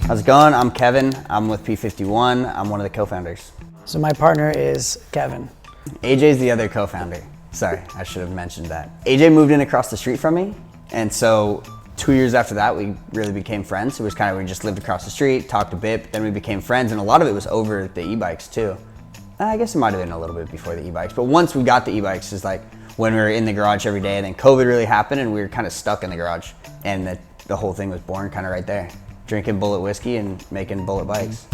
How's it going? I'm Kevin. I'm with P-51. I'm one of the co-founders. So my partner is Kevin. AJ's the other co-founder. Sorry, I should have mentioned that. AJ moved in across the street from me, and so 2 years after that, we really became friends. It was kind of, we just lived across the street, talked a bit, but then we became friends, and a lot of it was over the e-bikes too. I guess it might have been a little bit before the e-bikes, but once we got the e-bikes, is like when we were in the garage every day, and then COVID really happened, and we were kind of stuck in the garage, and the whole thing was born kind of right there. Drinking Bullet whiskey and making Bullet bikes.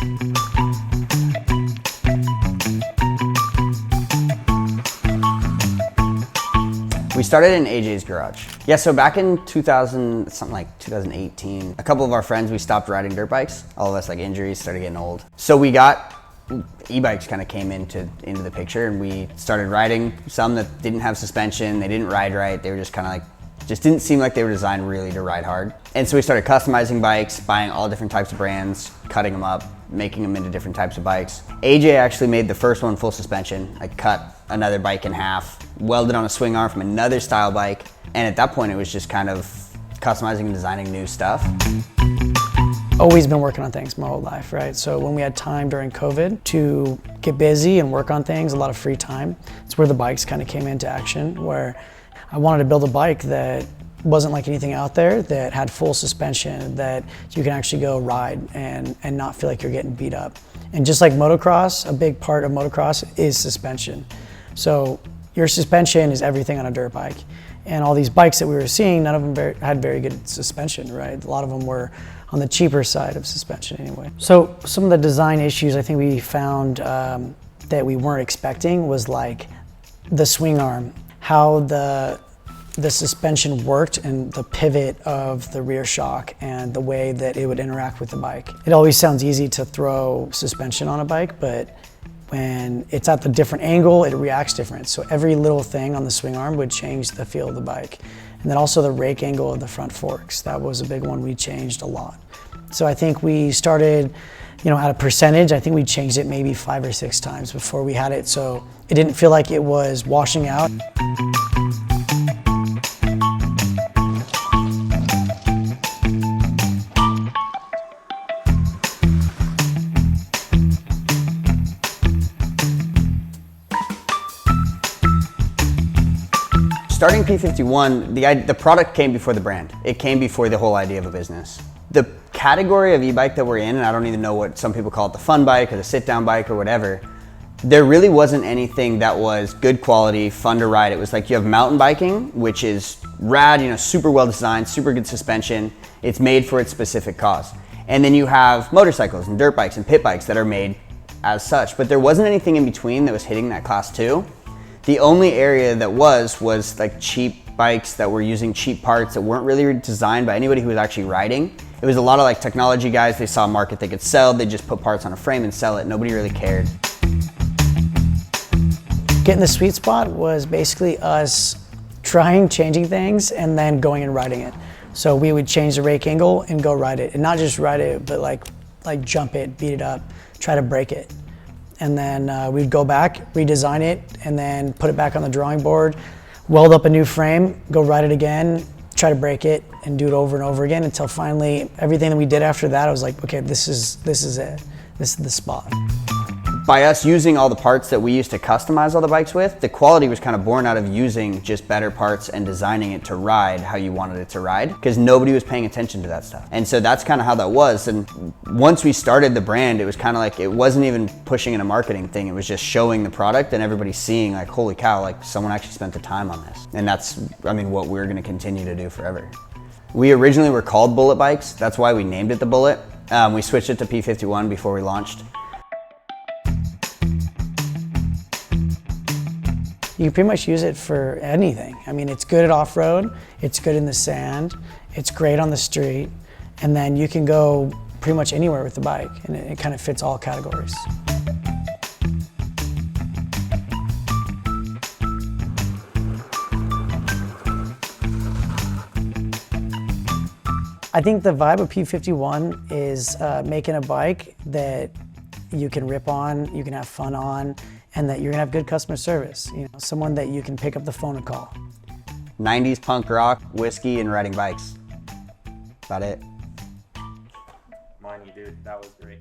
We started in AJ's garage. Yeah, so back in 2018, a couple of our friends, we stopped riding dirt bikes. All of us, like, injuries, started getting old. So we got, e-bikes kind of came into the picture, and we started riding some that didn't have suspension, they didn't ride right, they were just kind of like, just didn't seem like they were designed really to ride hard. And so we started customizing bikes, buying all different types of brands, cutting them up, making them into different types of bikes. AJ actually made the first one full suspension. I cut another bike in half, welded on a swing arm from another style bike. And at that point, it was just kind of customizing and designing new stuff. Always been working on things my whole life, right? So when we had time during COVID to get busy and work on things, a lot of free time, it's where the bikes kind of came into action, where I wanted to build a bike that wasn't like anything out there, that had full suspension, that you can actually go ride and not feel like you're getting beat up. And just like motocross, a big part of motocross is suspension. So your suspension is everything on a dirt bike. And all these bikes that we were seeing, none of them had very good suspension, right? A lot of them were on the cheaper side of suspension anyway. So some of the design issues I think we found that we weren't expecting was like the swing arm, how the suspension worked and the pivot of the rear shock and the way that it would interact with the bike. It always sounds easy to throw suspension on a bike, but when it's at the different angle, it reacts different. So every little thing on the swing arm would change the feel of the bike. And then also the rake angle of the front forks. That was a big one we changed a lot. So I think we started, at a percentage, I think we changed it maybe 5 or 6 times before we had it, so it didn't feel like it was washing out. Starting P-51, the product came before the brand. It came before the whole idea of a business. The category of e-bike that we're in, and I don't even know what some people call it, the fun bike or the sit-down bike or whatever, there really wasn't anything that was good quality, fun to ride. It was like you have mountain biking, which is rad, super well designed, super good suspension. It's made for its specific cause. And then you have motorcycles and dirt bikes and pit bikes that are made as such, but there wasn't anything in between that was hitting that class 2. The only area that was like cheap bikes that were using cheap parts that weren't really designed by anybody who was actually riding. It was a lot of like technology guys, they saw a market they could sell, they just put parts on a frame and sell it. Nobody really cared. Getting the sweet spot was basically us changing things and then going and riding it. So we would change the rake angle and go ride it. And not just ride it, but like jump it, beat it up, try to break it. And then we'd go back, redesign it, and then put it back on the drawing board, weld up a new frame, go ride it again, try to break it, and do it over and over again until finally everything that we did after that, I was like, okay, this is it. This is the spot. By us using all the parts that we used to customize all the bikes with, the quality was kind of born out of using just better parts and designing it to ride how you wanted it to ride, because nobody was paying attention to that stuff. And so that's kind of how that was. And once we started the brand, it was kind of like, it wasn't even pushing in a marketing thing. It was just showing the product and everybody seeing like, holy cow, like someone actually spent the time on this. And that's, what we're going to continue to do forever. We originally were called Bullet bikes. That's why we named it the Bullet. We switched it to P-51 before we launched. You can pretty much use it for anything. It's good at off-road, it's good in the sand, it's great on the street, and then you can go pretty much anywhere with the bike, and it kind of fits all categories. I think the vibe of P-51 is making a bike that you can rip on, you can have fun on, and that you're gonna have good customer service. Someone that you can pick up the phone and call. 90s punk rock, whiskey, and riding bikes. About it. on you, dude. That was great.